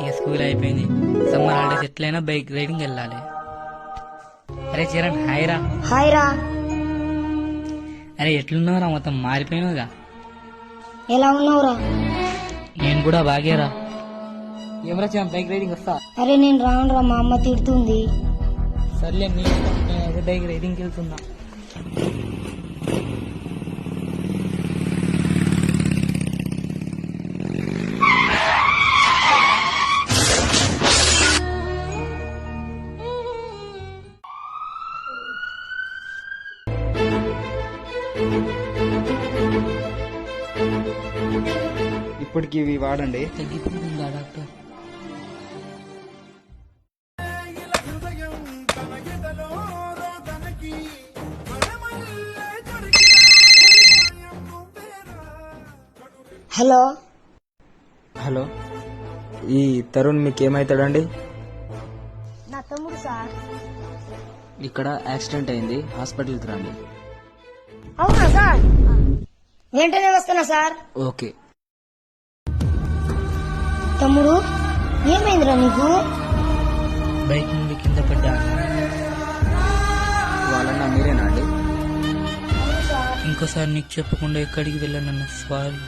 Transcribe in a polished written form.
ఇక స్కూల్ అయిపోయింది. Summer holidays ఎట్లయినా బైక్ రైడింగ్ వెళ్ళాలి. అరే చరణ్, హాయ్ రా. హాయ్ రా. అరే ఎట్లున్నావురా? మొత్తం మారిపోయినావుగా. ఎలా ఉన్నావురా? నేను కూడా బాగేరా. ఏమరా చరణ్, బైక్ రైడింగ్ వస్తా? అరే నేను రానురా, మా అమ్మ తిడుతుంది. సర్లే, నేనైతే బైక్ రైడింగ్కి వెళ్తున్నా. ఇప్పటికి ఇవి వాడండి. తగ్గిపోతుందా డాక్టర్? హలో. హలో, ఈ తరుణ్ మీకు ఏమవుతాడండి? నా తమ్ముడు సార్. ఇక్కడ యాక్సిడెంట్ అయింది, హాస్పిటల్కి రండి. అవునా సార్? వెంటనే వస్తున్నా సార్. ఓకే. తమ్ముడు ఏమైందిరా నీకు? బైక్ నుండి కింద పడ్డా. వాళ్ళన్నా మీరేనా అండి? ఇంకోసారి నీకు చెప్పకుండా ఎక్కడికి వెళ్ళనన్న. సారీ.